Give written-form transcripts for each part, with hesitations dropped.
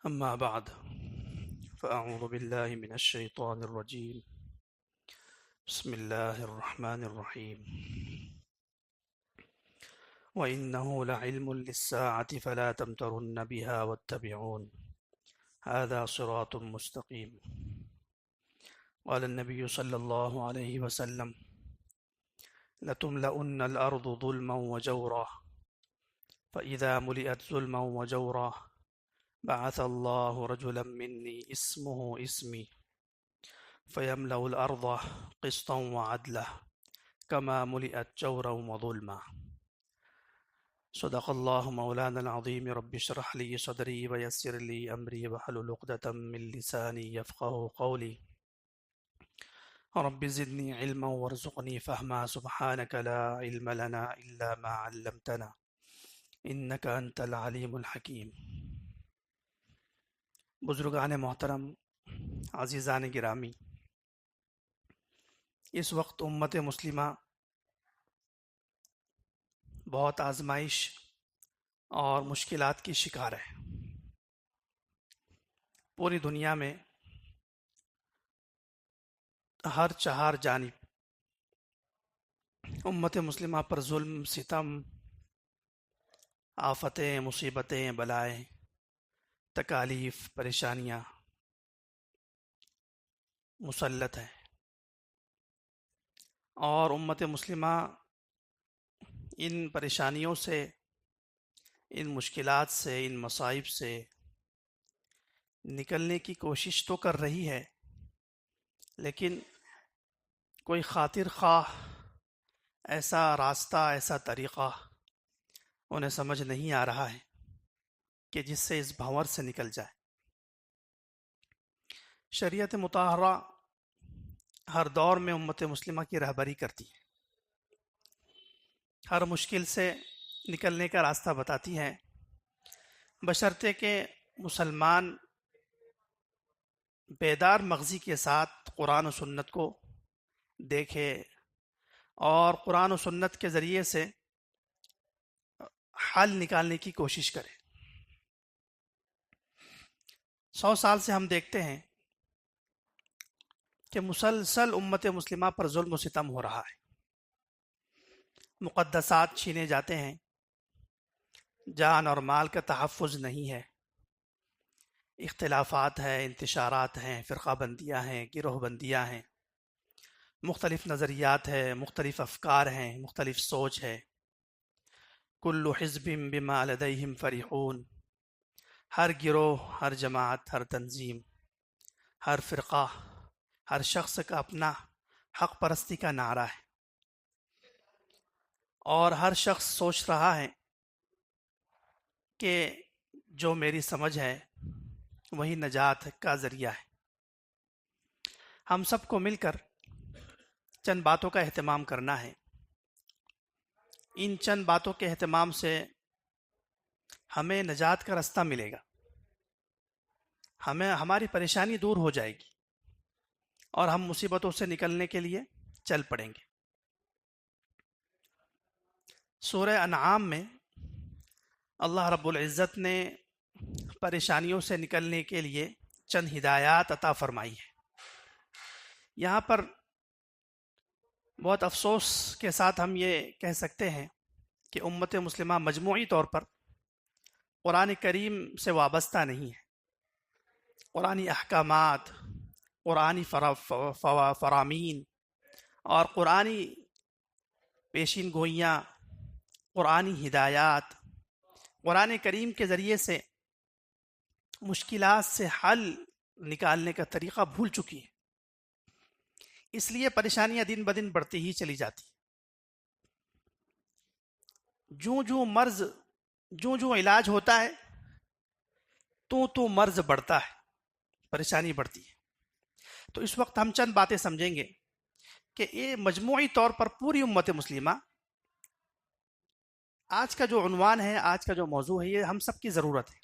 أما بعد فأعوذ بالله من الشيطان الرجيم. بسم الله الرحمن الرحيم. وإنه لعلم للساعة فلا تمترن بها واتبعون هذا صراط مستقيم. قال النبي صلى الله عليه وسلم: لتملؤن الأرض ظلما وجورا، فإذا ملئت ظلما وجورا بعث الله رجلا مني اسمه اسمي فيملأ الأرض قسطا وعدلا كما ملئت جورا وظلما. صدق الله مولانا العظيم. رب اشرح لي صدري ويسر لي أمري واحلل عقدة من لساني يفقهوا قولي. رب زدني علما وارزقني فهما سبحانك لا علم لنا إلا ما علمتنا إنك أنت العليم الحكيم. بزرگان محترم، عزیزان گرامی، اس وقت امت مسلمہ بہت آزمائش اور مشکلات کی شکار ہے۔ پوری دنیا میں ہر چہار جانب امت مسلمہ پر ظلم، ستم، آفتیں، مصیبتیں، بلائیں، تکالیف، پریشانیاں مسلط ہیں، اور امت مسلمہ ان پریشانیوں سے، ان مشکلات سے، ان مصائب سے نکلنے کی کوشش تو کر رہی ہے، لیکن کوئی خاطر خواہ ایسا راستہ، ایسا طریقہ انہیں سمجھ نہیں آ رہا ہے کہ جس سے اس بھنور سے نکل جائے۔ شریعت مطہرہ ہر دور میں امت مسلمہ کی رہبری کرتی ہے، ہر مشکل سے نکلنے کا راستہ بتاتی ہے، بشرطے کہ مسلمان بیدار مغزی کے ساتھ قرآن و سنت کو دیکھے اور قرآن و سنت کے ذریعے سے حل نکالنے کی کوشش کرے۔ 100 سال سے ہم دیکھتے ہیں کہ مسلسل امت مسلمہ پر ظلم و ستم ہو رہا ہے، مقدسات چھینے جاتے ہیں، جان اور مال کا تحفظ نہیں ہے، اختلافات ہیں، انتشارات ہیں، فرقہ بندیاں ہیں، گروہ بندیاں ہیں، مختلف نظریات ہیں، مختلف افکار ہیں، مختلف سوچ ہے۔ کل حزب بما لدیہم فرحون، ہر گروہ، ہر جماعت، ہر تنظیم، ہر فرقہ، ہر شخص کا اپنا حق پرستی کا نعرہ ہے، اور ہر شخص سوچ رہا ہے کہ جو میری سمجھ ہے وہی نجات کا ذریعہ ہے۔ ہم سب کو مل کر چند باتوں کا اہتمام کرنا ہے۔ ان چند باتوں کے اہتمام سے ہمیں نجات کا راستہ ملے گا، ہماری پریشانی دور ہو جائے گی، اور ہم مصیبتوں سے نکلنے کے لیے چل پڑیں گے۔ سورہ انعام میں اللہ رب العزت نے پریشانیوں سے نکلنے کے لیے چند ہدایات عطا فرمائی ہے۔ یہاں پر بہت افسوس کے ساتھ ہم یہ کہہ سکتے ہیں کہ امت مسلمہ مجموعی طور پر قرآن کریم سے وابستہ نہیں ہے۔ قرآنی احکامات، قرآنی فرامین اور قرآنی پیشین گوئیاں، قرآنی ہدایات، قرآن کریم کے ذریعے سے مشکلات سے حل نکالنے کا طریقہ بھول چکی ہے، اس لیے پریشانیاں دن بدن بڑھتی ہی چلی جاتی۔ جو علاج ہوتا ہے تو مرض بڑھتا ہے، پریشانی بڑھتی ہے۔ تو اس وقت ہم چند باتیں سمجھیں گے کہ یہ مجموعی طور پر پوری امت مسلمہ، آج کا جو عنوان ہے، آج کا جو موضوع ہے، یہ ہم سب کی ضرورت ہے۔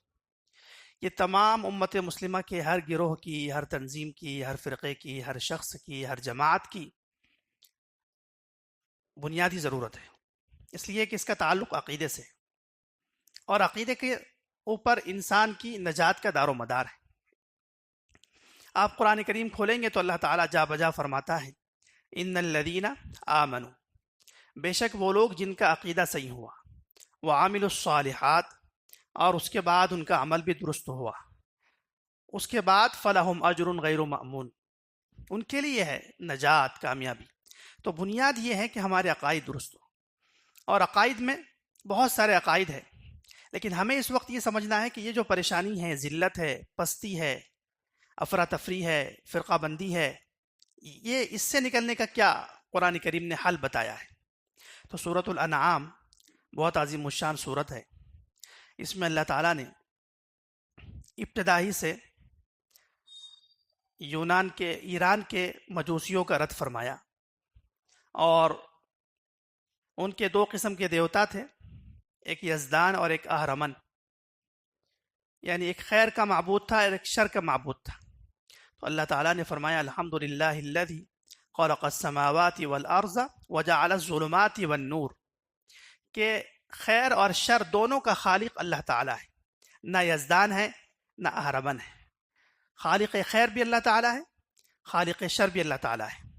یہ تمام امت مسلمہ کے ہر گروہ کی، ہر تنظیم کی، ہر فرقے کی، ہر شخص کی، ہر جماعت کی بنیادی ضرورت ہے، اس لیے کہ اس کا تعلق عقیدے سے، اور عقیدے کے اوپر انسان کی نجات کا دار و مدار ہے۔ آپ قرآن کریم کھولیں گے تو اللہ تعالیٰ جا بجا فرماتا ہے ان الذین آمنوا، بے شک وہ لوگ جن کا عقیدہ صحیح ہوا، وعاملوا الصالحات، اور اس کے بعد ان کا عمل بھی درست ہوا، اس کے بعد فلہم اجر غیر مأمون، ان کے لیے ہے نجات، کامیابی۔ تو بنیاد یہ ہے کہ ہمارے عقائد درست ہو، اور عقائد میں بہت سارے عقائد ہیں، لیکن ہمیں اس وقت یہ سمجھنا ہے کہ یہ جو پریشانی ہے، ذلت ہے، پستی ہے، افراتفری ہے، فرقہ بندی ہے، یہ اس سے نکلنے کا کیا قرآن کریم نے حل بتایا ہے۔ تو سورۃ الانعام بہت عظیم الشان سورت ہے۔ اس میں اللہ تعالیٰ نے ابتدائی سے ایران کے مجوسیوں کا رد فرمایا، اور ان کے دو قسم کے دیوتا تھے، ایک یزدان اور ایک اہرمن، یعنی ایک خیر کا معبود تھا اور ایک شر کا معبود تھا۔ تو اللہ تعالیٰ نے فرمایا الحمدللہ الذی خلق السماوات والارض وجعل الظلمات والنور، کہ خیر اور شر دونوں کا خالق اللہ تعالیٰ ہے، نہ یزدان ہے نہ اہرمن ہے۔ خالق خیر بھی اللہ تعالیٰ ہے، خالق شر بھی اللہ تعالیٰ ہے۔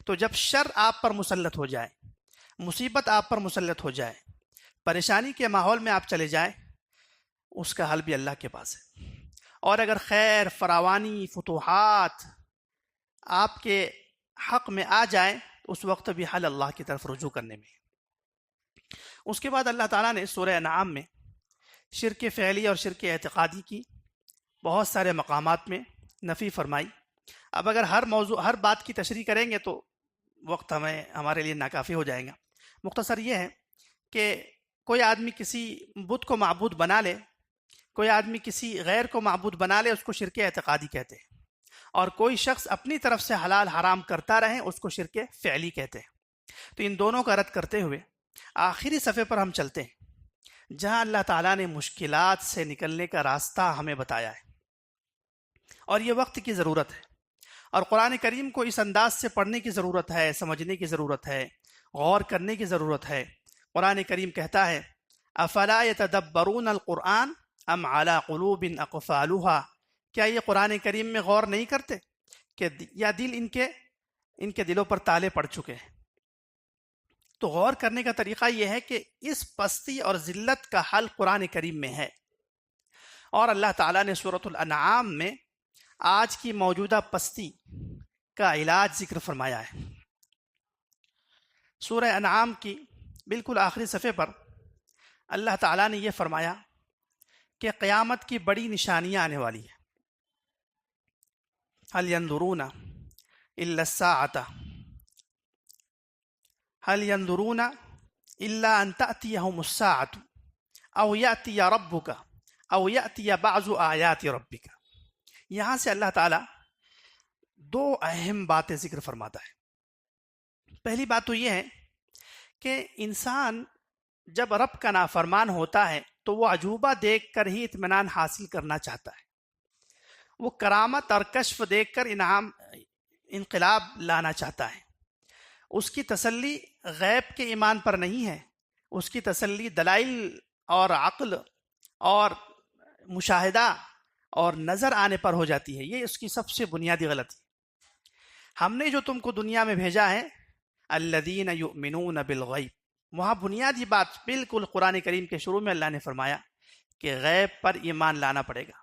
تو جب شر آپ پر مسلط ہو جائے، مصیبت آپ پر مسلط ہو جائے، پریشانی کے ماحول میں آپ چلے جائیں، اس کا حل بھی اللہ کے پاس ہے۔ اور اگر خیر، فراوانی، فتوحات آپ کے حق میں آ جائیں، اس وقت بھی حل اللہ کی طرف رجوع کرنے میں۔ اس کے بعد اللہ تعالیٰ نے سورہ انعام میں شرک فعلی اور شرک اعتقادی کی بہت سارے مقامات میں نفی فرمائی۔ اب اگر ہر بات کی تشریح کریں گے تو وقت ہمارے لیے ناکافی ہو جائے گا۔ مختصر یہ ہے کہ کوئی آدمی کسی بت کو معبود بنا لے، کوئی آدمی کسی غیر کو معبود بنا لے، اس کو شرک اعتقادی کہتے ہیں، اور کوئی شخص اپنی طرف سے حلال حرام کرتا رہے، اس کو شرک فعلی کہتے ہیں۔ تو ان دونوں کا رد کرتے ہوئے آخری صفحے پر ہم چلتے ہیں، جہاں اللہ تعالیٰ نے مشکلات سے نکلنے کا راستہ ہمیں بتایا ہے، اور یہ وقت کی ضرورت ہے، اور قرآن کریم کو اس انداز سے پڑھنے کی ضرورت ہے، سمجھنے کی ضرورت ہے، غور کرنے کی ضرورت ہے۔ قرآن کریم کہتا ہے افلا یتدبرون القرآن ام علی قلوب اقفالها، کیا یہ قرآن کریم میں غور نہیں کرتے کہ یا دل ان کے دلوں پر تالے پڑ چکے ہیں؟ تو غور کرنے کا طریقہ یہ ہے کہ اس پستی اور ذلت کا حل قرآن کریم میں ہے، اور اللہ تعالیٰ نے سورۃ الانعام میں آج کی موجودہ پستی کا علاج ذکر فرمایا ہے۔ سورہ انعام کی بالکل آخری صفحے پر اللہ تعالیٰ نے یہ فرمایا کہ قیامت کی بڑی نشانیاں آنے والی ہیں۔ هل ينظرون إلا الساعة هل ينظرون إلا أن تأتيهم الساعة أو يأتي ربك أو يأتي بعض آيات ربك۔ یہاں سے اللہ تعالیٰ دو اہم باتیں ذکر فرماتا ہے۔ پہلی بات تو یہ ہے کہ انسان جب رب کا نافرمان ہوتا ہے تو وہ عجوبہ دیکھ کر ہی اطمینان حاصل کرنا چاہتا ہے، وہ کرامت اور کشف دیکھ کر انقلاب لانا چاہتا ہے۔ اس کی تسلی غیب کے ایمان پر نہیں ہے، اس کی تسلی دلائل اور عقل اور مشاہدہ اور نظر آنے پر ہو جاتی ہے۔ یہ اس کی سب سے بنیادی غلطی۔ ہم نے جو تم کو دنیا میں بھیجا ہے الذین یؤمنون بالغیب، وہاں بنیادی بات بالکل قرآن کریم کے شروع میں اللہ نے فرمایا کہ غیب پر ایمان لانا پڑے گا۔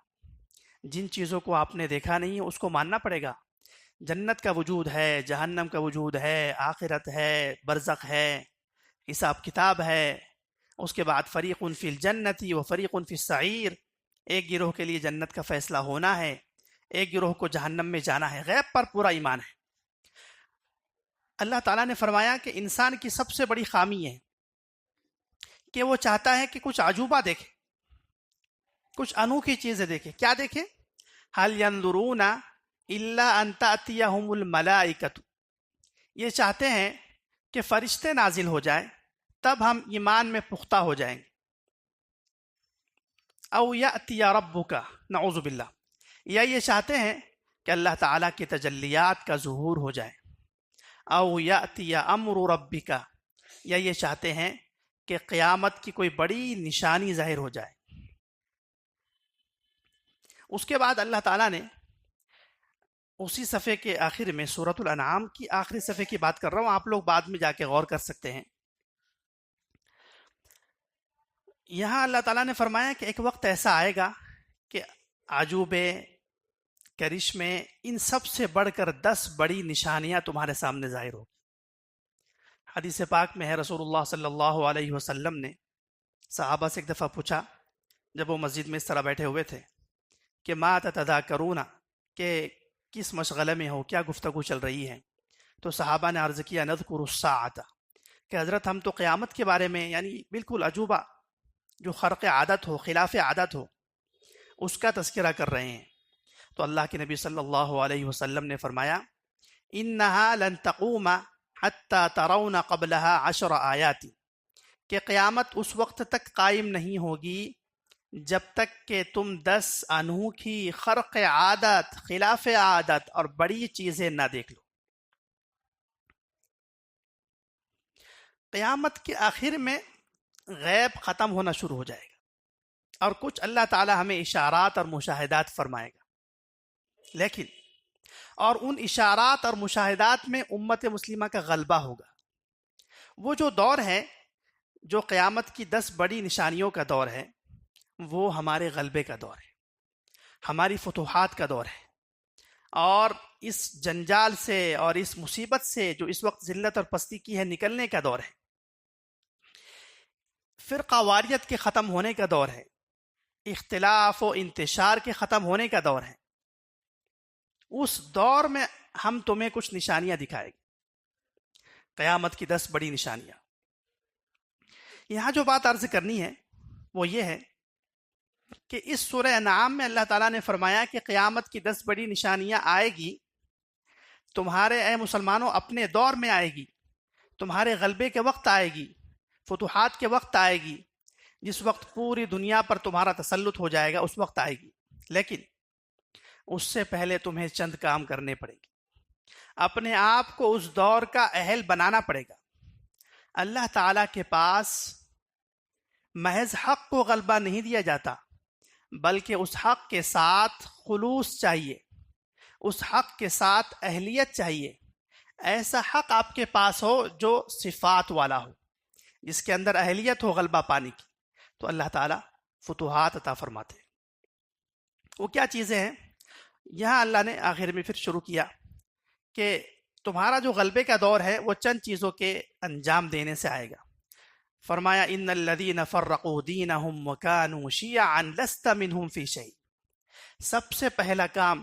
جن چیزوں کو آپ نے دیکھا نہیں ہے اس کو ماننا پڑے گا۔ جنت کا وجود ہے، جہنم کا وجود ہے، آخرت ہے، برزخ ہے، حساب کتاب ہے۔ اس کے بعد فریق فی الجنت و فریق فی السعیر، ایک گروہ کے لیے جنت کا فیصلہ ہونا ہے، ایک گروہ کو جہنم میں جانا ہے۔ غیب پر پورا ایمان ہے۔ اللہ تعالیٰ نے فرمایا کہ انسان کی سب سے بڑی خامی ہے کہ وہ چاہتا ہے کہ کچھ عجوبہ دیکھے، کچھ انوکھی چیزیں دیکھے۔ کیا دیکھے؟ هل ينظرون الا ان تأتيهم الملائکۃ، یہ چاہتے ہیں کہ فرشتے نازل ہو جائیں تب ہم ایمان میں پختہ ہو جائیں گے۔ او یأتی ربک، نعوذ باللہ، یا یہ چاہتے ہیں کہ اللہ تعالیٰ کی تجلیات کا ظہور ہو جائے۔ او یأتی امر ربک، یا یہ چاہتے ہیں کہ قیامت کی کوئی بڑی نشانی ظاہر ہو جائے۔ اس کے بعد اللہ تعالیٰ نے اسی صفحے کے آخر میں، سورۃ الانعام کی آخری صفحے کی بات کر رہا ہوں، آپ لوگ بعد میں جا کے غور کر سکتے ہیں، یہاں اللہ تعالیٰ نے فرمایا کہ ایک وقت ایسا آئے گا کہ عجوبے، کرشمے، ان سب سے بڑھ کر 10 بڑی نشانیاں تمہارے سامنے ظاہر ہوگی۔ حدیث پاک میں ہے، رسول اللہ صلی اللہ علیہ وسلم نے صحابہ سے ایک دفعہ پوچھا جب وہ مسجد میں اس طرح بیٹھے ہوئے تھے کہ ما تتذاکرون، کہ کس مشغلے میں ہو، کیا گفتگو چل رہی ہے؟ تو صحابہ نے عرض کیا نذکر الساعۃ، کہ حضرت ہم تو قیامت کے بارے میں، یعنی بالکل عجوبہ جو خرق عادت ہو، خلاف عادت ہو، اس کا تذکرہ کر رہے ہیں۔ تو اللہ کے نبی صلی اللہ علیہ وسلم نے فرمایا انہا لن تقوم حتی ترون قبلها 10 آیات، کہ قیامت اس وقت تک قائم نہیں ہوگی جب تک کہ تم 10 انوکھی خرق عادت، خلاف عادت اور بڑی چیزیں نہ دیکھ لو۔ قیامت کے آخر میں غیب ختم ہونا شروع ہو جائے گا اور کچھ اللہ تعالی ہمیں اشارات اور مشاہدات فرمائے گا، لیکن اور ان اشارات اور مشاہدات میں امت مسلمہ کا غلبہ ہوگا۔ وہ جو دور ہے، جو قیامت کی 10 بڑی نشانیوں کا دور ہے، وہ ہمارے غلبے کا دور ہے، ہماری فتوحات کا دور ہے، اور اس جنجال سے اور اس مصیبت سے جو اس وقت ذلت اور پستی کی ہے، نکلنے کا دور ہے، فرقہ واریت کے ختم ہونے کا دور ہے، اختلاف و انتشار کے ختم ہونے کا دور ہے۔ اس دور میں ہم تمہیں کچھ نشانیاں دکھائیں گے، قیامت کی 10 بڑی نشانیاں۔ یہاں جو بات عرض کرنی ہے وہ یہ ہے کہ اس سورہ انعام میں اللہ تعالیٰ نے فرمایا کہ قیامت کی 10 بڑی نشانیاں آئے گی، تمہارے اے مسلمانوں اپنے دور میں آئے گی، تمہارے غلبے کے وقت آئے گی، فتوحات کے وقت آئے گی، جس وقت پوری دنیا پر تمہارا تسلط ہو جائے گا، اس وقت آئے گی۔ لیکن اس سے پہلے تمہیں چند کام کرنے پڑیں گے، اپنے آپ کو اس دور کا اہل بنانا پڑے گا۔ اللہ تعالیٰ کے پاس محض حق کو غلبہ نہیں دیا جاتا، بلکہ اس حق کے ساتھ خلوص چاہیے، اس حق کے ساتھ اہلیت چاہیے، ایسا حق آپ کے پاس ہو جو صفات والا ہو، جس کے اندر اہلیت ہو غلبہ پانے کی، تو اللہ تعالیٰ فتوحات عطا فرماتے ہیں۔ وہ کیا چیزیں ہیں؟ یہاں اللہ نے آخر میں پھر شروع کیا کہ تمہارا جو غلبے کا دور ہے وہ چند چیزوں کے انجام دینے سے آئے گا۔ فرمایا ان الذین فرقوا دینہم وکانوا شیعا لست منہم فی شیء، سب سے پہلا کام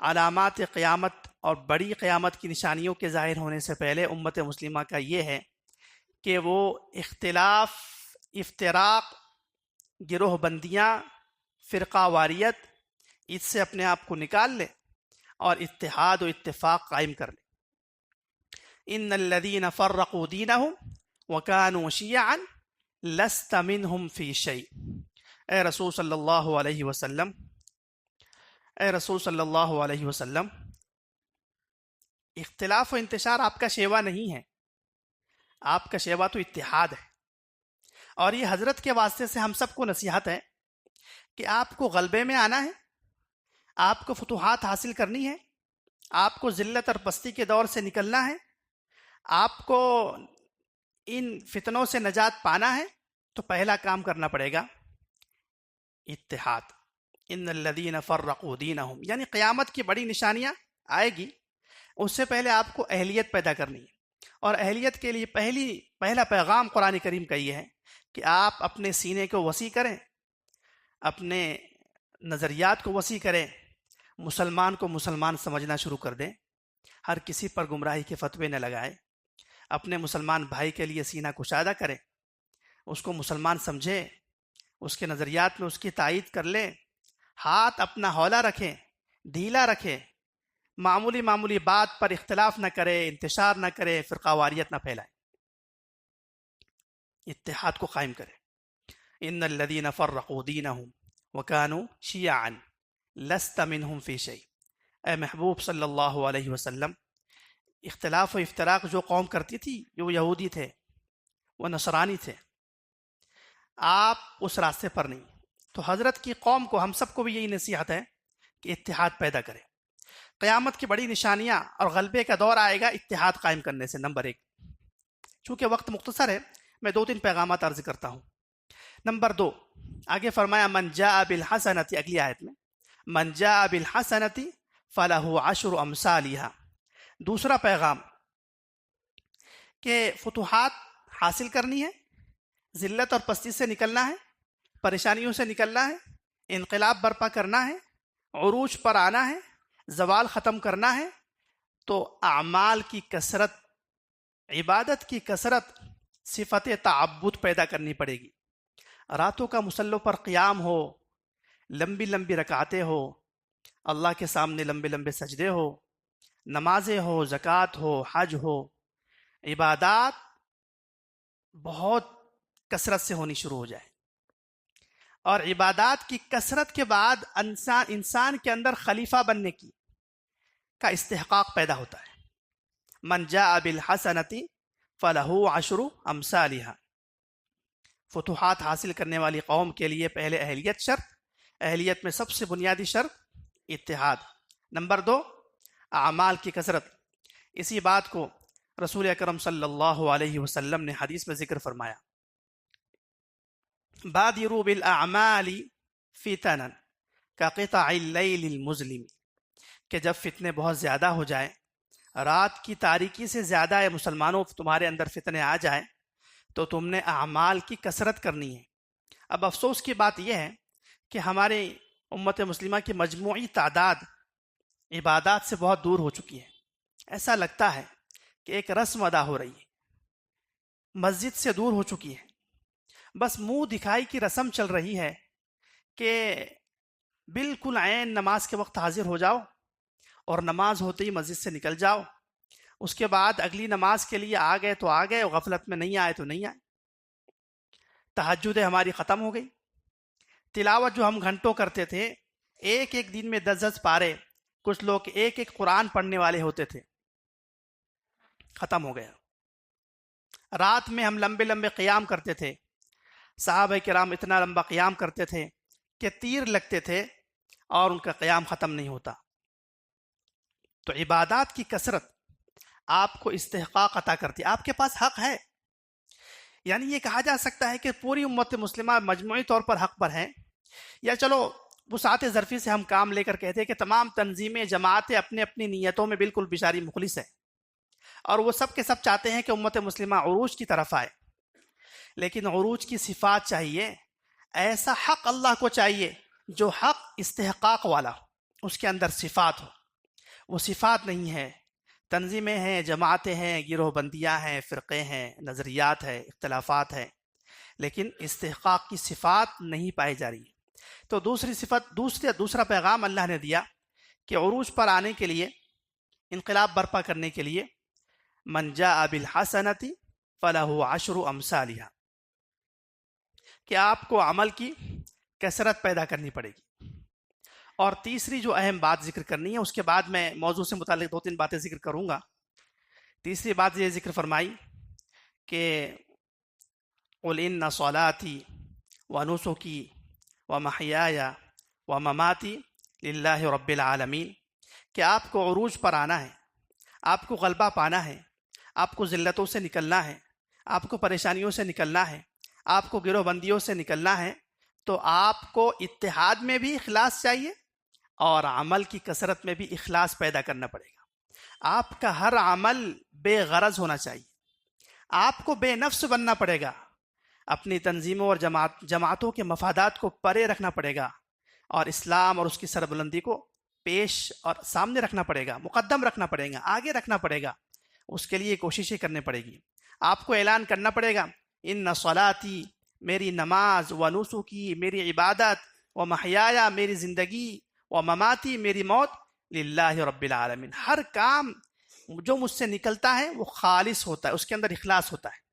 علامات قیامت اور بڑی قیامت کی نشانیوں کے ظاہر ہونے سے پہلے امت مسلمہ کا یہ ہے کہ وہ اختلاف، افتراق، گروہ بندیاں، فرقہ واریت، اس سے اپنے آپ کو نکال لے اور اتحاد و اتفاق قائم کر لے۔ ان الذین فرقوا دینہم وکانوا شیعا لست منہم فی شیء، اے رسول صلی اللہ علیہ وسلم، اے رسول صلی اللہ علیہ وسلم، اختلاف و انتشار آپ کا شیوا نہیں ہے، آپ کا شیوا تو اتحاد ہے۔ اور یہ حضرت کے واسطے سے ہم سب کو نصیحت ہے کہ آپ کو غلبے میں آنا ہے، آپ کو فتوحات حاصل کرنی ہے، آپ کو ذلت اور پستی کے دور سے نکلنا ہے، آپ کو ان فتنوں سے نجات پانا ہے، تو پہلا کام کرنا پڑے گا اتحاد۔ ان الذین فرقوا دینہم، یعنی قیامت کی بڑی نشانیاں آئے گی، اس سے پہلے آپ کو اہلیت پیدا کرنی ہے، اور اہلیت کے لیے پہلا پیغام قرآن کریم کا یہ ہے کہ آپ اپنے سینے کو وسیع کریں، اپنے نظریات کو وسیع کریں، مسلمان کو مسلمان سمجھنا شروع کر دیں، ہر کسی پر گمراہی کے فتوے نہ لگائیں، اپنے مسلمان بھائی کے لیے سینہ کشادہ کریں، اس کو مسلمان سمجھیں، اس کے نظریات میں اس کی تائید کر لیں، ہاتھ اپنا ہولا رکھیں، ڈھیلا رکھیں، معمولی بات پر اختلاف نہ کرے، انتشار نہ کرے، فرقہ واریت نہ پھیلائے، اتحاد کو قائم کرے۔ ان الذین فرقوا دینہم وکانوا شیعا لست منہم فی شیء، اے محبوب صلی اللہ علیہ وسلم، اختلاف و افتراق جو قوم کرتی تھی، جو یہودی تھے، وہ نصرانی تھے، آپ اس راستے پر نہیں، تو حضرت کی قوم کو، ہم سب کو بھی یہی نصیحت ہے کہ اتحاد پیدا کرے. قیامت کی بڑی نشانیاں اور غلبے کا دور آئے گا اتحاد قائم کرنے سے. نمبر 1، چونکہ وقت مختصر ہے میں 2-3 پیغامات عرض کرتا ہوں. نمبر 2، آگے فرمایا من جاء بالحسنۃ، اگلی آیت میں من جاء بالحسنۃ فلہ عشر امثالھا. دوسرا پیغام کہ فتوحات حاصل کرنی ہے، ذلت اور پستی سے نکلنا ہے، پریشانیوں سے نکلنا ہے، انقلاب برپا کرنا ہے، عروج پر آنا ہے، زوال ختم کرنا ہے، تو اعمال کی کثرت، عبادت کی کثرت، صفت تعبد پیدا کرنی پڑے گی. راتوں کا مصلوں پر قیام ہو، لمبی لمبی رکعتیں ہو، اللہ کے سامنے لمبے لمبے سجدے ہو، نمازیں ہو، زکوٰۃ ہو، حج ہو، عبادات بہت کثرت سے ہونی شروع ہو جائے. اور عبادات کی کثرت کے بعد انسان کے اندر خلیفہ بننے کی کا استحقاق پیدا ہوتا ہے. من جاء بالحسنۃ فلہ عشر امثالھا. فتوحات حاصل کرنے والی قوم کے لیے پہلے اہلیت شرط، اہلیت میں سب سے بنیادی شرط اتحاد. نمبر 2، اعمال کی کثرت. اسی بات کو رسول اکرم صلی اللہ علیہ وسلم نے حدیث میں ذکر فرمایا، بادروا بالاعمال فتنا کقطع اللیل المظلم، کہ جب فتنے بہت زیادہ ہو جائیں، رات کی تاریکی سے زیادہ ہے مسلمانوں تمہارے اندر فتنے آ جائیں، تو تم نے اعمال کی کثرت کرنی ہے. اب افسوس کی بات یہ ہے کہ ہمارے امت مسلمہ کی مجموعی تعداد عبادات سے بہت دور ہو چکی ہے. ایسا لگتا ہے کہ ایک رسم ادا ہو رہی ہے، مسجد سے دور ہو چکی ہے، بس منہ دکھائی کی رسم چل رہی ہے کہ بالکل عین نماز کے وقت حاضر ہو جاؤ اور نماز ہوتے ہی مسجد سے نکل جاؤ، اس کے بعد اگلی نماز کے لیے آ گئے تو آ گئے، غفلت میں نہیں آئے تو نہیں آئے. تہجد ہماری ختم ہو گئی. تلاوت جو ہم گھنٹوں کرتے تھے، ایک ایک دن میں 10 پارے، کچھ لوگ ایک ایک قرآن پڑھنے والے ہوتے تھے، ختم ہو گیا. رات میں ہم لمبے لمبے قیام کرتے تھے، صحابہ کرام اتنا لمبا قیام کرتے تھے کہ تیر لگتے تھے اور ان کا قیام ختم نہیں ہوتا. تو عبادات کی کثرت آپ کو استحقاق عطا کرتی ہے. آپ کے پاس حق ہے، یعنی یہ کہا جا سکتا ہے کہ پوری امت مسلمہ مجموعی طور پر حق پر ہے، یا چلو وسعت ظرفی سے ہم کام لے کر کہتے ہیں کہ تمام تنظیمیں، جماعتیں اپنے اپنی نیتوں میں بالکل بیچاری مخلص ہے، اور وہ سب کے سب چاہتے ہیں کہ امت مسلمہ عروج کی طرف آئے. لیکن عروج کی صفات چاہیے، ایسا حق اللہ کو چاہیے جو حق استحقاق والا ہو، اس کے اندر صفات ہو. وہ صفات نہیں ہے. تنظیمیں ہیں، جماعتیں ہیں، گروہ بندیاں ہیں، فرقے ہیں، نظریات ہیں، اختلافات ہیں، لیکن استحقاق کی صفات نہیں پائی جا رہی. تو دوسرا پیغام اللہ نے دیا کہ عروج پر آنے کے لیے، انقلاب برپا کرنے کے لیے، من جاء بالحسنۃ فلہ عشر امثالھا، کہ آپ کو عمل کی کثرت پیدا کرنی پڑے گی. اور تیسری جو اہم بات ذکر کرنی ہے، اس کے بعد میں موضوع سے متعلق 2-3 باتیں ذکر کروں گا. تیسری بات یہ ذکر فرمائی کہ قل ان صلاتی ونسکی ومحیای ومماتی للہ رب العالمین، کہ آپ کو عروج پر آنا ہے، آپ کو غلبہ پانا ہے، آپ کو ذلتوں سے نکلنا ہے، آپ کو پریشانیوں سے نکلنا ہے، آپ کو گروہ بندیوں سے نکلنا ہے، تو آپ کو اتحاد میں بھی اخلاص چاہیے اور عمل کی کثرت میں بھی اخلاص پیدا کرنا پڑے گا. آپ کا ہر عمل بے غرض ہونا چاہیے، آپ کو بے نفس بننا پڑے گا، اپنی تنظیموں اور جماعتوں کے مفادات کو پرے رکھنا پڑے گا، اور اسلام اور اس کی سربلندی کو پیش اور سامنے رکھنا پڑے گا، مقدم رکھنا پڑے گا، آگے رکھنا پڑے گا. اس کے لیے کوششیں کرنی پڑے گی. آپ کو اعلان کرنا پڑے گا، ان صلاتی، میری نماز، ونسکی، میری عبادت، ومحیایا، میری زندگی، ومماتی، میری موت، للہ رب العالمین. ہر کام جو مجھ سے نکلتا ہے وہ خالص ہوتا ہے، اس کے اندر اخلاص ہوتا ہے.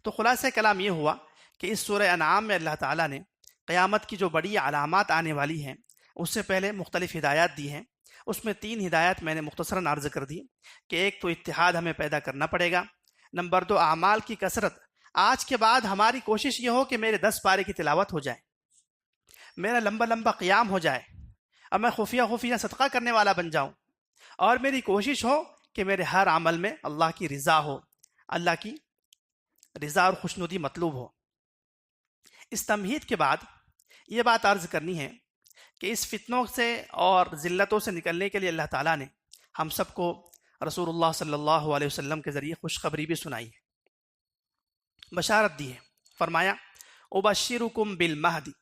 تو خلاصہ کلام یہ ہوا کہ اس سورہ انعام میں اللہ تعالیٰ نے قیامت کی جو بڑی علامات آنے والی ہیں، اس سے پہلے مختلف ہدایات دی ہیں. اس میں 3 ہدایات میں نے مختصراً عرض کر دی کہ ایک تو اتحاد ہمیں پیدا کرنا پڑے گا، نمبر 2 اعمال کی کثرت، آج کے بعد ہماری کوشش یہ ہو کہ میرے 10 پارے کی تلاوت ہو جائے، میرا لمبا لمبا قیام ہو جائے، اور میں خفیہ خفیہ صدقہ کرنے والا بن جاؤں، اور میری کوشش ہو کہ میرے ہر عمل میں اللہ کی رضا ہو، اللہ کی رضا اور خوشنودی مطلوب ہو۔ اس تمہید کے بعد یہ بات عرض کرنی ہے کہ اس فتنوں سے اور ذلتوں سے نکلنے کے لیے اللہ تعالیٰ نے ہم سب کو رسول اللہ صلی اللہ علیہ وسلم کے ذریعے خوشخبری بھی سنائی ہے، بشارت دی ہے۔ فرمایا ابشرکم بالمہدی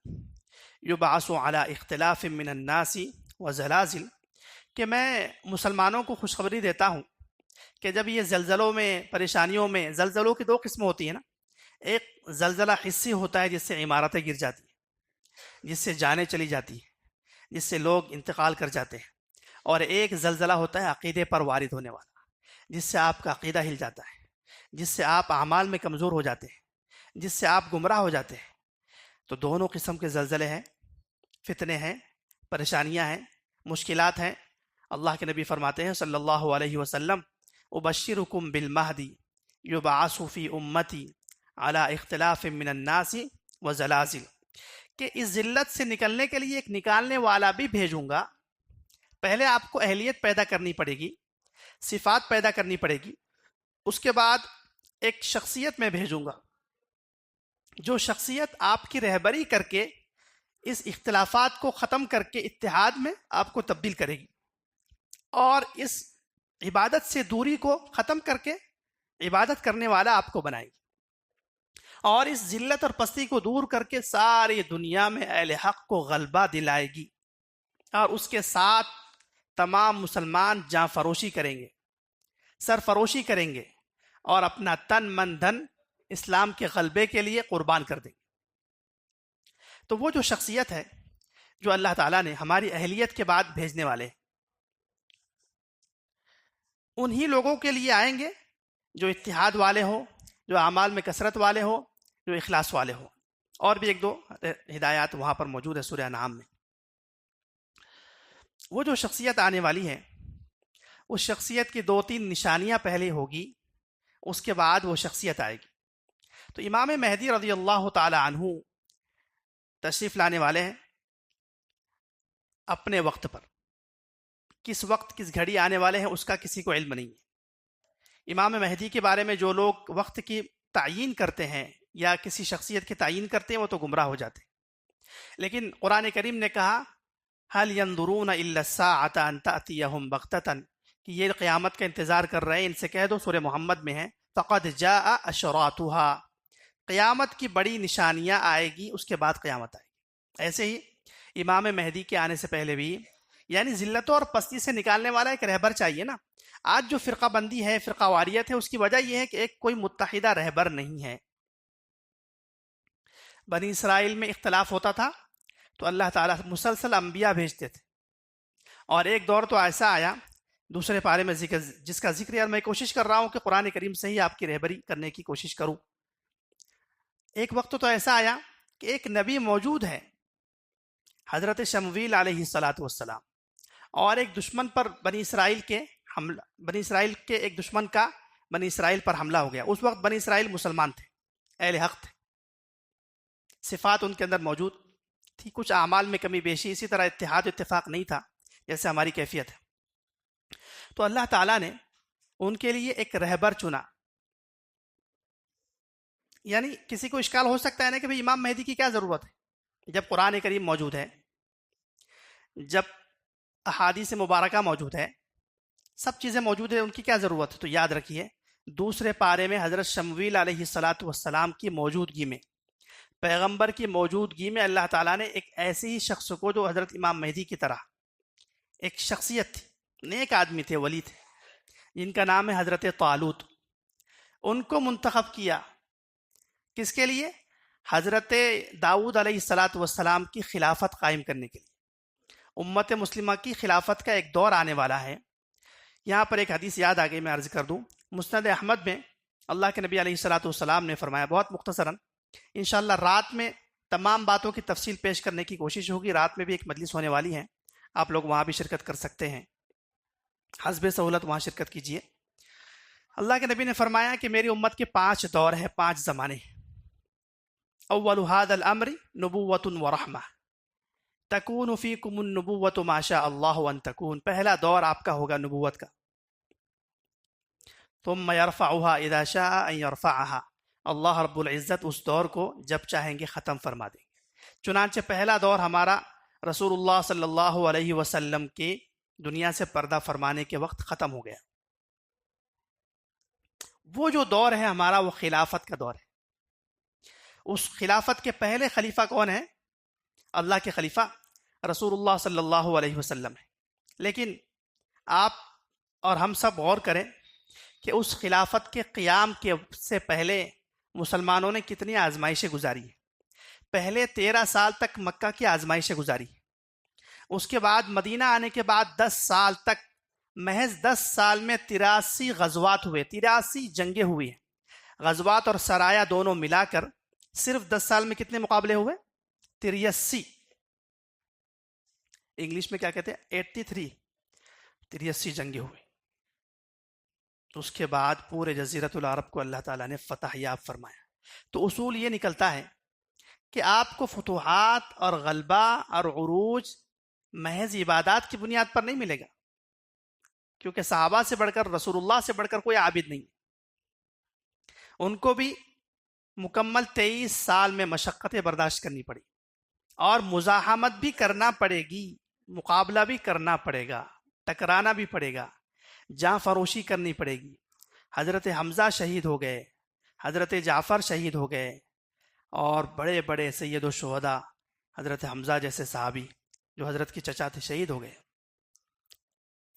یبعث علی اختلاف من الناس وزلازل، کہ میں مسلمانوں کو خوشخبری دیتا ہوں کہ جب یہ زلزلوں میں، پریشانیوں میں، زلزلوں کی 2 قسمیں ہوتی ہیں نا، ایک زلزلہ حسی ہوتا ہے جس سے عمارتیں گر جاتی ہیں، جس سے جانیں چلی جاتی ہیں، جس سے لوگ انتقال کر جاتے ہیں، اور ایک زلزلہ ہوتا ہے عقیدے پر وارد ہونے والا، جس سے آپ کا عقیدہ ہل جاتا ہے، جس سے آپ اعمال میں کمزور ہو جاتے ہیں، جس سے آپ گمراہ ہو جاتے ہیں۔ تو دونوں قسم کے زلزلے ہیں، فتنے ہیں، پریشانیاں ہیں، مشکلات ہیں۔ اللہ کے نبی فرماتے ہیں صلی اللہ علیہ وسلم ابشرکم بالمہدی یبعث فی امتی علی اختلاف من الناس وزلازل، کہ اس ذلت سے نکلنے کے لیے ایک نکالنے والا بھی بھیجوں گا۔ پہلے آپ کو اہلیت پیدا کرنی پڑے گی، صفات پیدا کرنی پڑے گی، اس کے بعد ایک شخصیت میں بھیجوں گا، جو شخصیت آپ کی رہبری کر کے اس اختلافات کو ختم کر کے اتحاد میں آپ کو تبدیل کرے گی، اور اس عبادت سے دوری کو ختم کر کے عبادت کرنے والا آپ کو بنائے گی، اور اس ذلت اور پستی کو دور کر کے ساری دنیا میں اہل حق کو غلبہ دلائے گی، اور اس کے ساتھ تمام مسلمان جاں فروشی کریں گے، سرفروشی کریں گے، اور اپنا تن من دھن اسلام کے غلبے کے لیے قربان کر دیں گے۔ تو وہ جو شخصیت ہے جو اللہ تعالیٰ نے ہماری اہلیت کے بعد بھیجنے والے ہیں، انہی لوگوں کے لیے آئیں گے جو اتحاد والے ہوں، جو اعمال میں کثرت والے ہوں، جو اخلاص والے ہوں۔ اور بھی 1-2 ہدایات وہاں پر موجود ہے سورہ انعام میں۔ وہ جو شخصیت آنے والی ہے، اس شخصیت کی 2-3 نشانیاں پہلے ہوگی، اس کے بعد وہ شخصیت آئے گی۔ تو امام مہدی رضی اللہ تعالی عنہ تشریف لانے والے ہیں اپنے وقت پر۔ کس وقت کس گھڑی آنے والے ہیں اس کا کسی کو علم نہیں ہے۔ امام مہدی کے بارے میں جو لوگ وقت کی تعیین کرتے ہیں یا کسی شخصیت کی تعیین کرتے ہیں وہ تو گمراہ ہو جاتے ہیں، لیکن قرآن کریم نے کہا هل ينظرون الا الساعة ان تأتيهم بغتة، کہ یہ قیامت کا انتظار کر رہے ہیں، ان سے کہہ دو سورہ محمد میں ہے فقد جاء اشراطها، قیامت کی بڑی نشانیاں آئے گی، اس کے بعد قیامت آئے گی۔ ایسے ہی امام مہدی کے آنے سے پہلے بھی، یعنی ذلتوں اور پستی سے نکالنے والا ایک رہبر چاہیے نا۔ آج جو فرقہ بندی ہے، فرقہ واریت ہے، اس کی وجہ یہ ہے کہ ایک کوئی متحدہ رہبر نہیں ہے۔ بنی اسرائیل میں اختلاف ہوتا تھا تو اللہ تعالیٰ مسلسل انبیاء بھیجتے تھے، اور ایک دور تو ایسا آیا، دوسرے پارے میں جس کا ذکر، یار میں کوشش کر رہا ہوں کہ قرآن کریم سے ہی آپ کی رہبری کرنے کی کوشش کروں۔ ایک وقت تو ایسا آیا کہ ایک نبی موجود ہے، حضرت شمویل علیہ السلام، اور ایک دشمن پر بنی اسرائیل کے ایک دشمن کا بنی اسرائیل پر حملہ ہو گیا۔ اس وقت بنی اسرائیل مسلمان تھے، اہل حق تھے، صفات ان کے اندر موجود تھی، کچھ اعمال میں کمی بیشی، اسی طرح اتحاد و اتفاق نہیں تھا جیسے ہماری کیفیت ہے۔ تو اللہ تعالیٰ نے ان کے لیے ایک رہبر چنا۔ یعنی کسی کو اشکال ہو سکتا ہے نا کہ بھئی امام مہدی کی کیا ضرورت ہے جب قرآن کریم موجود ہے، جب احادیث مبارکہ موجود ہے، سب چیزیں موجود ہیں، ان کی کیا ضرورت ہے؟ تو یاد رکھیے، دوسرے پارے میں حضرت شمویل علیہ السلام کی موجودگی میں، پیغمبر کی موجودگی میں، اللہ تعالیٰ نے ایک ایسے ہی شخص کو جو حضرت امام مہدی کی طرح ایک شخصیت تھی، نیک آدمی تھے، ولی تھے، جن کا نام ہے حضرت طالوت، ان کو منتخب کیا۔ کس کے لیے؟ حضرت داؤد علیہ السلام کی خلافت قائم کرنے کے لیے۔ امت مسلمہ کی خلافت کا ایک دور آنے والا ہے۔ یہاں پر ایک حدیث یاد آ گئی، میں عرض کر دوں۔ مسند احمد میں اللہ کے نبی علیہ السلام نے فرمایا، بہت مختصراً، انشاءاللہ رات میں تمام باتوں کی تفصیل پیش کرنے کی کوشش ہوگی۔ رات میں بھی ایک مجلس ہونے والی ہے، آپ لوگ وہاں بھی شرکت کر سکتے ہیں، حسب سہولت وہاں شرکت کیجیے۔ اللہ کے نبی نے فرمایا کہ میری امت کے 5 دور ہیں، 5 زمانے ہیں۔ اول هذا الامر نبوۃ ورحمہ تکون فیکم النبوۃ ما شاء اللہ ان تکون، پہلا دور آپ کا ہوگا نبوت کا۔ ثم يرفعها اذا شاء ان يرفعها، اللہ رب العزت اس دور کو جب چاہیں گے ختم فرما دیں گے۔ چنانچہ پہلا دور ہمارا رسول اللہ صلی اللہ علیہ وسلم کے دنیا سے پردہ فرمانے کے وقت ختم ہو گیا۔ وہ جو دور ہے ہمارا وہ خلافت کا دور ہے۔ اس خلافت کے پہلے خلیفہ کون ہے؟ اللہ کے خلیفہ رسول اللہ صلی اللہ علیہ وسلم ہے۔ لیکن آپ اور ہم سب غور کریں کہ اس خلافت کے قیام کے سے پہلے مسلمانوں نے کتنی آزمائشیں گزاری ہیں۔ پہلے 13 سال تک مکہ کی آزمائشیں گزاری، اس کے بعد مدینہ آنے کے بعد 10 سال تک، محض 10 سال میں 83 غزوات ہوئے، 83 جنگیں ہوئی ہیں۔ غزوات اور سرایا دونوں ملا کر صرف 10 سال میں کتنے مقابلے ہوئے؟ 83۔ انگلش میں کیا کہتے ہیں؟ 83۔ 83 جنگیں ہوئی۔ اس کے بعد پورے جزیرۃ العرب کو اللہ تعالیٰ نے فتح یاب فرمایا۔ تو اصول یہ نکلتا ہے کہ آپ کو فتوحات اور غلبہ اور عروج محض عبادات کی بنیاد پر نہیں ملے گا، کیونکہ صحابہ سے بڑھ کر، رسول اللہ سے بڑھ کر کوئی عابد نہیں۔ ان کو بھی مکمل 23 سال میں مشقتیں برداشت کرنی پڑی، اور مزاحمت بھی کرنا پڑے گی، مقابلہ بھی کرنا پڑے گا، ٹکرانا بھی پڑے گا، جاں فروشی کرنی پڑے گی۔ حضرت حمزہ شہید ہو گئے، حضرت جعفر شہید ہو گئے، اور بڑے بڑے سید و شہداء حضرت حمزہ جیسے صحابی جو حضرت کے چچا تھے شہید ہو گئے۔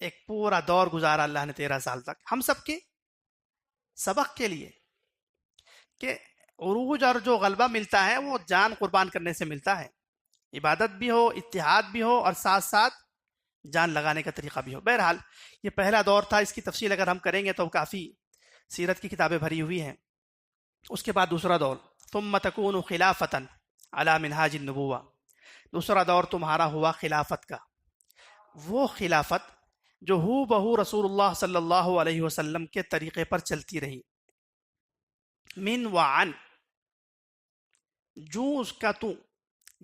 ایک پورا دور گزارا اللہ نے 13 سال تک ہم سب کے سبق کے لیے، کہ عروج اور جو غلبہ ملتا ہے وہ جان قربان کرنے سے ملتا ہے، عبادت بھی ہو، اتحاد بھی ہو، اور ساتھ ساتھ جان لگانے کا طریقہ بھی ہو۔ بہرحال یہ پہلا دور تھا، اس کی تفصیل اگر ہم کریں گے تو کافی سیرت کی کتابیں بھری ہوئی ہیں۔ اس کے بعد دوسرا دور، ثم تکون خلافتا علی منہاج النبوہ، دوسرا دور تمہارا ہوا خلافت کا، وہ خلافت جو ہو بہو رسول اللہ صلی اللہ علیہ وسلم کے طریقے پر چلتی رہی، من وعن، جو اس کا تو،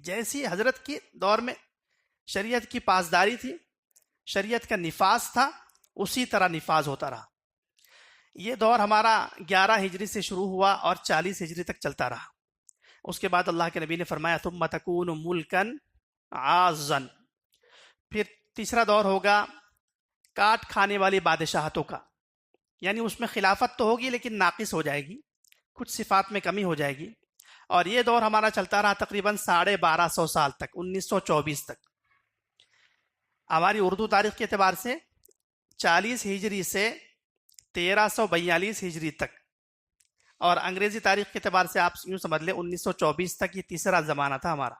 جیسی حضرت کے دور میں شریعت کی پاسداری تھی، شریعت کا نفاذ تھا، اسی طرح نفاذ ہوتا رہا۔ یہ دور ہمارا 11 ہجری سے شروع ہوا اور 40 ہجری تک چلتا رہا۔ اس کے بعد اللہ کے نبی نے فرمایا ثم تکون ملکن عازن، پھر تیسرا دور ہوگا کاٹ کھانے والی بادشاہتوں کا، یعنی اس میں خلافت تو ہوگی لیکن ناقص ہو جائے گی، کچھ صفات میں کمی ہو جائے گی۔ اور یہ دور ہمارا چلتا رہا تقریباً 1250 سال تک، 1924 تک۔ ہماری اردو تاریخ کے اعتبار سے 40 ہجری سے 1342 ہجری تک، اور انگریزی تاریخ کے اعتبار سے آپ یوں سمجھ لیں 1924 تک یہ تیسرا زمانہ تھا ہمارا۔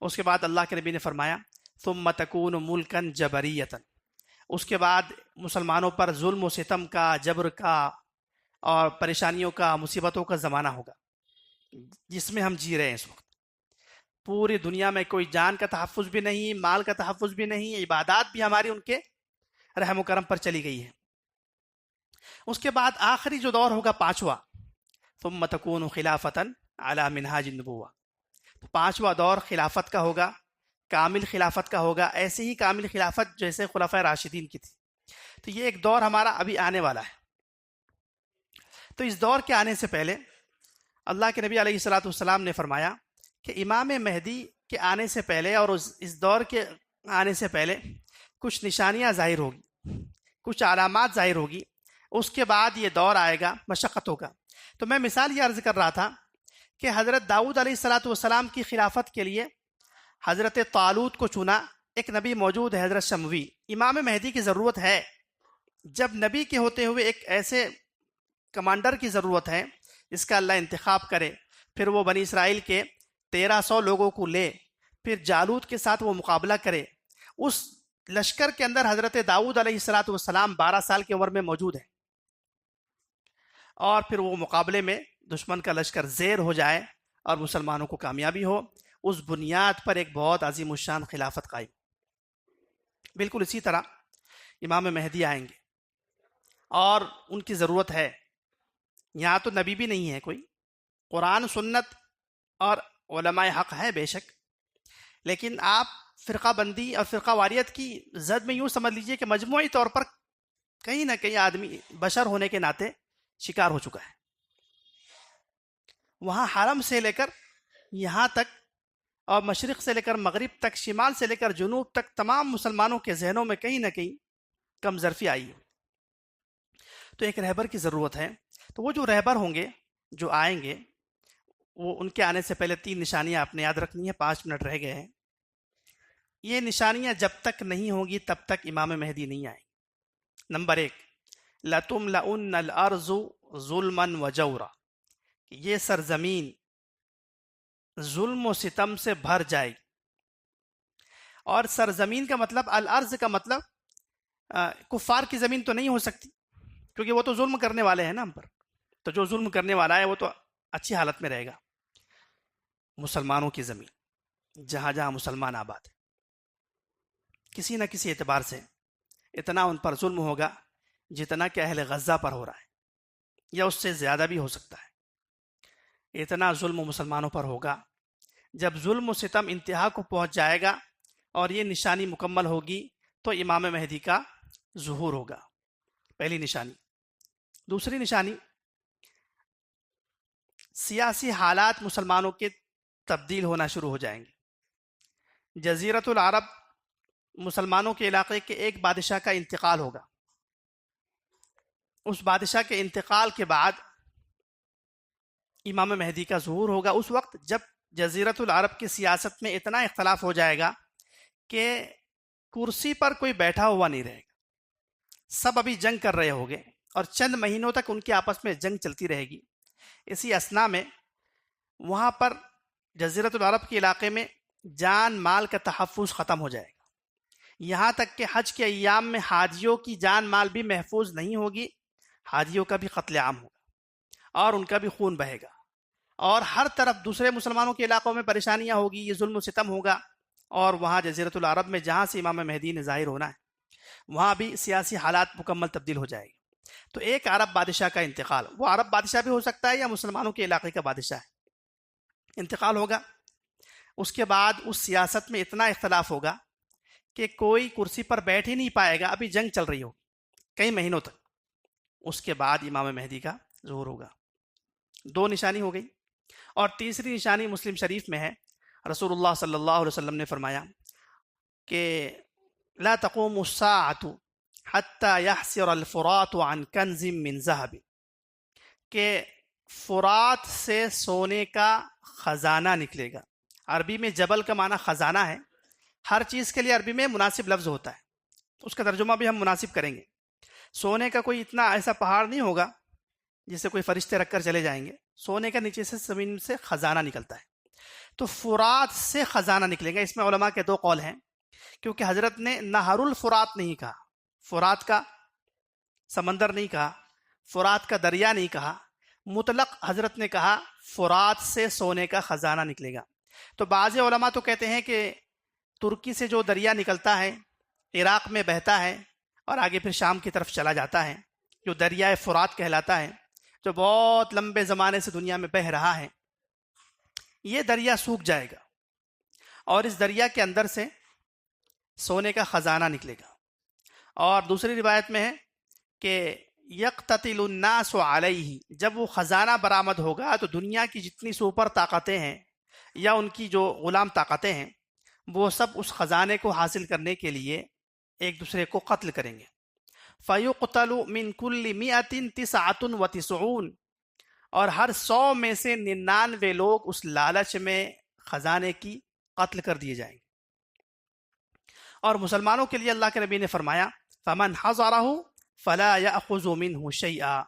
اس کے بعد اللہ کے نبی نے فرمایا ثم تکون ملکن جبریتا، اس کے بعد مسلمانوں پر ظلم و ستم کا، جبر کا اور پریشانیوں کا، مصیبتوں کا زمانہ ہوگا، جس میں ہم جی رہے ہیں اس وقت۔ پوری دنیا میں کوئی جان کا تحفظ بھی نہیں، مال کا تحفظ بھی نہیں، عبادات بھی ہماری ان کے رحم و کرم پر چلی گئی ہے۔ اس کے بعد آخری جو دور ہوگا پانچواں، ثم تکون خلافتا علی منہاج النبوہ، تو پانچواں دور خلافت کا ہوگا، کامل خلافت کا ہوگا، ایسے ہی کامل خلافت جیسے خلفائے راشدین کی تھی۔ تو یہ ایک دور ہمارا ابھی آنے والا ہے۔ تو اس دور کے آنے سے پہلے اللہ کے نبی علیہ الصلوۃ والسلام نے فرمایا کہ امام مہدی کے آنے سے پہلے اور اس دور کے آنے سے پہلے کچھ نشانیاں ظاہر ہوگی، کچھ علامات ظاہر ہوگی، اس کے بعد یہ دور آئے گا مشقتوں کا۔ تو میں مثال یہ عرض کر رہا تھا کہ حضرت داؤد علیہ الصلوۃ والسلام کی خلافت کے لیے حضرت طالوت کو چنا، ایک نبی موجود ہے حضرت شموی، امام مہدی کی ضرورت ہے۔ جب نبی کے ہوتے ہوئے ایک ایسے کمانڈر کی ضرورت ہے جس کا اللہ انتخاب کرے، پھر وہ بنی اسرائیل کے 1300 لوگوں کو لے، پھر جالوت کے ساتھ وہ مقابلہ کرے، اس لشکر کے اندر حضرت داؤد علیہ الصلوۃ والسلام 12 سال کی عمر میں موجود ہے، اور پھر وہ مقابلے میں دشمن کا لشکر زیر ہو جائے اور مسلمانوں کو کامیابی ہو، اس بنیاد پر ایک بہت عظیم الشان خلافت قائم۔ بالکل اسی طرح امام مہدی آئیں گے، اور ان کی ضرورت ہے. یہاں تو نبی بھی نہیں ہے کوئی، قرآن سنت اور علماء حق ہے بے شک، لیکن آپ فرقہ بندی اور فرقہ واریت کی زد میں یوں سمجھ لیجئے کہ مجموعی طور پر کہیں نہ کہیں آدمی بشر ہونے کے ناطے شکار ہو چکا ہے. وہاں حرم سے لے کر یہاں تک، اور مشرق سے لے کر مغرب تک، شمال سے لے کر جنوب تک، تمام مسلمانوں کے ذہنوں میں کہیں نہ کہیں کم ظرفی آئی ہے. تو ایک رہبر کی ضرورت ہے. تو وہ جو رہبر ہوں گے، جو آئیں گے، وہ ان کے آنے سے پہلے 3 نشانیاں آپ نے یاد رکھنی ہیں. 5 منٹ رہ گئے ہیں. یہ نشانیاں جب تک نہیں ہوں گی تب تک امام مہدی نہیں آئیں. نمبر 1، لَتُمْلَأُنَّ الْأَرْضُ ظُلْمًا وَجَوْرًا، یہ سرزمین ظلم و ستم سے بھر جائے گی. اور سرزمین کا مطلب، الارض کا مطلب کفار کی زمین تو نہیں ہو سکتی، کیونکہ وہ تو ظلم کرنے والے ہیں نا ہم پر. تو جو ظلم کرنے والا ہے وہ تو اچھی حالت میں رہے گا. مسلمانوں کی زمین، جہاں جہاں مسلمان آباد ہیں، کسی نہ کسی اعتبار سے اتنا ان پر ظلم ہوگا جتنا کہ اہل غزہ پر ہو رہا ہے، یا اس سے زیادہ بھی ہو سکتا ہے. اتنا ظلم مسلمانوں پر ہوگا. جب ظلم و ستم انتہا کو پہنچ جائے گا اور یہ نشانی مکمل ہوگی تو امام مہدی کا ظہور ہوگا. پہلی نشانی. دوسری نشانی، سیاسی حالات مسلمانوں کے تبدیل ہونا شروع ہو جائیں گے. جزیرۃ العرب مسلمانوں کے علاقے کے ایک بادشاہ کا انتقال ہوگا. اس بادشاہ کے انتقال کے بعد امام مہدی کا ظہور ہوگا. اس وقت جب جزیرۃ العرب کی سیاست میں اتنا اختلاف ہو جائے گا کہ کرسی پر کوئی بیٹھا ہوا نہیں رہے گا. سب ابھی جنگ کر رہے ہوں گے اور چند مہینوں تک ان کے آپس میں جنگ چلتی رہے گی. اسی اثنا میں وہاں پر جزیرۃ العرب کے علاقے میں جان مال کا تحفظ ختم ہو جائے گا. یہاں تک کہ حج کے ایام میں حاجیوں کی جان مال بھی محفوظ نہیں ہوگی. حاجیوں کا بھی قتل عام ہوگا اور ان کا بھی خون بہے گا. اور ہر طرف دوسرے مسلمانوں کے علاقوں میں پریشانیاں ہوگی، یہ ظلم و ستم ہوگا. اور وہاں جزیرۃ العرب میں جہاں سے امام مہدی نے ظاہر ہونا ہے، وہاں بھی سیاسی حالات مکمل تبدیل ہو جائے گی. تو ایک عرب بادشاہ کا انتقال، وہ عرب بادشاہ بھی ہو سکتا ہے یا مسلمانوں کے علاقے کا بادشاہ ہے، انتقال ہوگا. اس کے بعد اس سیاست میں اتنا اختلاف ہوگا کہ کوئی کرسی پر بیٹھ ہی نہیں پائے گا. ابھی جنگ چل رہی ہو کئی مہینوں تک. اس کے بعد امام مہدی کا ظہور ہوگا. 2 نشانی ہو گئی. اور تیسری نشانی مسلم شریف میں ہے. رسول اللہ صلی اللہ علیہ وسلم نے فرمایا کہ لا تقوم الساعة حتى يحسر الفرات عن كنز من ذهب، کہ فرات سے سونے کا خزانہ نکلے گا. عربی میں جبل کا معنی خزانہ ہے. ہر چیز کے لیے عربی میں مناسب لفظ ہوتا ہے، اس کا ترجمہ بھی ہم مناسب کریں گے. سونے کا کوئی اتنا ایسا پہاڑ نہیں ہوگا جسے کوئی فرشتے رکھ کر چلے جائیں گے. سونے کا نیچے سے زمین سے خزانہ نکلتا ہے. تو فرات سے خزانہ نکلے گا. اس میں علماء کے 2 قول ہیں، کیونکہ حضرت نے نہر الفرات نہیں کہا، فرات کا سمندر نہیں کہا، فرات کا دریا نہیں کہا، مطلق حضرت نے کہا فرات سے سونے کا خزانہ نکلے گا. تو بعض علماء تو کہتے ہیں کہ ترکی سے جو دریا نکلتا ہے، عراق میں بہتا ہے اور آگے پھر شام کی طرف چلا جاتا ہے، جو دریائے فرات کہلاتا ہے، جو بہت لمبے زمانے سے دنیا میں بہہ رہا ہے، یہ دریا سوکھ جائے گا اور اس دریا کے اندر سے سونے کا خزانہ نکلے گا. اور دوسری روایت میں ہے کہ یقتتل الناس علیہ، جب وہ خزانہ برآمد ہوگا تو دنیا کی جتنی سپر طاقتیں ہیں یا ان کی جو غلام طاقتیں ہیں، وہ سب اس خزانے کو حاصل کرنے کے لیے ایک دوسرے کو قتل کریں گے. فَيُقْتَلُ مِن كُلِّ مِئَةٍ 99، اور ہر 100 میں سے 99 لوگ اس لالچ میں خزانے کی قتل کر دیے جائیں گے. اور مسلمانوں کے لیے اللہ کے نبی نے فرمایا فَمَنْ حَضَرَهُ فَلَا يَأْخُذُ مِنْهُ شَيْئًا،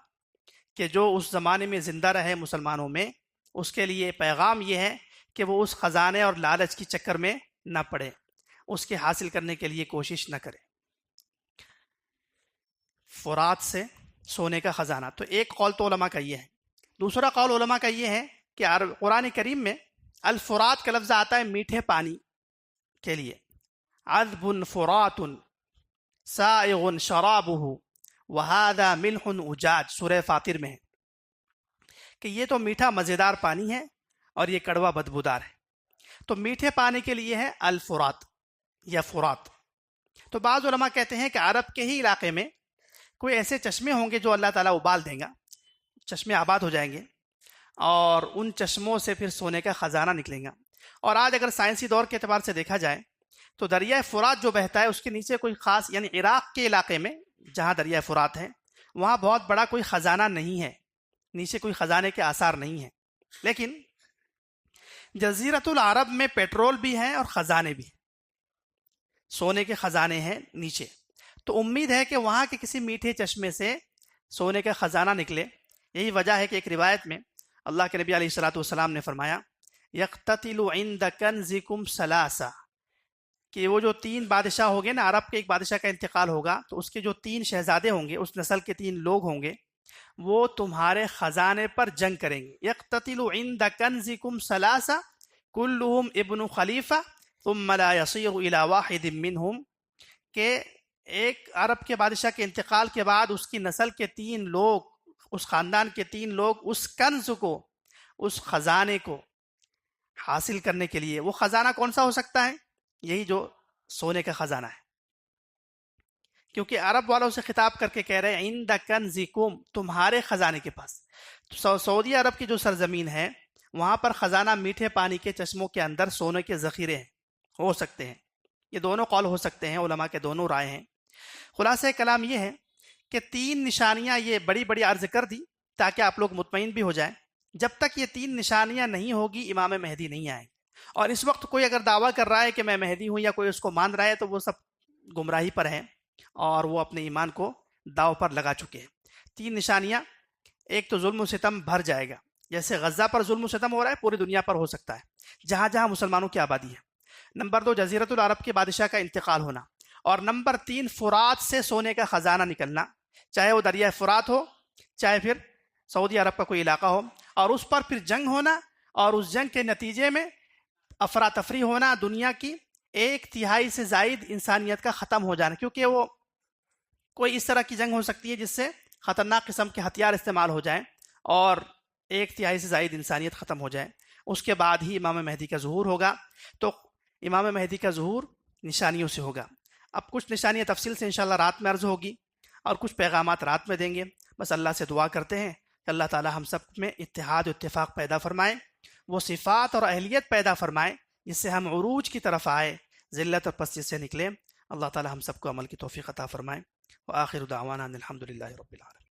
کہ جو اس زمانے میں زندہ رہے مسلمانوں میں، اس کے لیے پیغام یہ ہے کہ وہ اس خزانے اور لالچ کی چکر میں نہ پڑے، اس کے حاصل کرنے کے لیے کوشش نہ کرے. فرات سے سونے کا خزانہ. تو ایک قول تو علماء کا یہ ہے. دوسرا قول علماء کا یہ ہے کہ قرآن کریم میں الفرات کا لفظ آتا ہے میٹھے پانی کے لیے. عذب فرات سائغ شرابہ وَهَذَا مِلْحٌ اُجَاج سورہ فاطر میں ہے کہ یہ تو میٹھا مزیدار پانی ہے اور یہ کڑوا بدبودار ہے. تو میٹھے پانی کے لیے ہے الفرات یا فرات. تو بعض علماء کہتے ہیں کہ عرب کے ہی علاقے میں کوئی ایسے چشمے ہوں گے جو اللہ تعالیٰ ابال دیں گا، چشمے آباد ہو جائیں گے اور ان چشموں سے پھر سونے کا خزانہ نکلیں گا. اور آج اگر سائنسی دور کے اعتبار سے دیکھا جائے تو دریائے فرات جو بہتا ہے اس کے نیچے کوئی خاص، یعنی عراق کے علاقے میں جہاں دریائے فرات ہے وہاں بہت بڑا کوئی خزانہ نہیں ہے، نیچے کوئی خزانے کے آثار نہیں ہیں. لیکن جزیرۃ العرب میں پیٹرول بھی ہے اور خزانے بھی ہیں، سونے کے خزانے ہیں نیچے. تو امید ہے کہ وہاں کے کسی میٹھے چشمے سے سونے کا خزانہ نکلے. یہی وجہ ہے کہ ایک روایت میں اللہ کے نبی علیہ الصلوۃ والسلام نے فرمایا یقتتل عند کنزکم ثلاثہ، کہ وہ جو 3 بادشاہ ہوں گے نا، عرب کے ایک بادشاہ کا انتقال ہوگا تو اس کے جو 3 شہزادے ہوں گے، اس نسل کے 3 لوگ ہوں گے، وہ تمہارے خزانے پر جنگ کریں گے. یقتتل عند کنزکم ثلاثہ کلہم ابن خلیفہ ثم لا يصير الى واحد منهم، کہ ایک عرب کے بادشاہ کے انتقال کے بعد اس کی نسل کے 3 لوگ، اس خاندان کے 3 لوگ اس کنز کو، اس خزانے کو حاصل کرنے کے لیے. وہ خزانہ کون سا ہو سکتا ہے؟ یہی جو سونے کا خزانہ ہے، کیونکہ عرب والوں سے خطاب کر کے کہہ رہے ہیں عند کنزکم، تمہارے خزانے کے پاس. سعودی عرب کی جو سرزمین ہے وہاں پر خزانہ میٹھے پانی کے چشموں کے اندر سونے کے ذخیرے ہیں، ہو سکتے ہیں. یہ دونوں قول ہو سکتے ہیں، علماء کے دونوں رائے ہیں. خلاصہ کلام یہ ہے کہ 3 نشانیاں یہ بڑی بڑی عرض کر دی تاکہ آپ لوگ مطمئن بھی ہو جائیں. جب تک یہ 3 نشانیاں نہیں ہوگی امام مہدی نہیں آئیں. اور اس وقت کوئی اگر دعویٰ کر رہا ہے کہ میں مہدی ہوں یا کوئی اس کو مان رہا ہے تو وہ سب گمراہی پر ہیں اور وہ اپنے ایمان کو داؤ پر لگا چکے ہیں. 3 نشانیاں، ایک تو ظلم و ستم بھر جائے گا، جیسے غزہ پر ظلم و ستم ہو رہا ہے پوری دنیا پر ہو سکتا ہے جہاں جہاں مسلمانوں کی آبادی ہے. نمبر 2 جزیرۃ العرب کے بادشاہ کا انتقال ہونا. اور نمبر 3 فرات سے سونے کا خزانہ نکلنا، چاہے وہ دریائے فرات ہو چاہے پھر سعودی عرب کا کوئی علاقہ ہو، اور اس پر پھر جنگ ہونا اور اس جنگ کے نتیجے میں افراتفری ہونا، دنیا کی 1/3 سے زائد انسانیت کا ختم ہو جانا. کیونکہ وہ کوئی اس طرح کی جنگ ہو سکتی ہے جس سے خطرناک قسم کے ہتھیار استعمال ہو جائیں اور 1/3 سے زائد انسانیت ختم ہو جائے. اس کے بعد ہی امام مہدی کا ظہور ہوگا. تو امام مہدی کا ظہور نشانیوں سے ہوگا. اب کچھ نشانیاں تفصیل سے انشاءاللہ رات میں عرض ہوگی اور کچھ پیغامات رات میں دیں گے. بس اللہ سے دعا کرتے ہیں کہ اللہ تعالی ہم سب میں اتحاد و اتفاق پیدا فرمائے، وہ صفات اور اہلیت پیدا فرمائے جس سے ہم عروج کی طرف آئے، ذلت اور پستی سے نکلیں. اللہ تعالی ہم سب کو عمل کی توفیق عطا فرمائے. وآخر دعوانا ان الحمد للہ رب العالمین.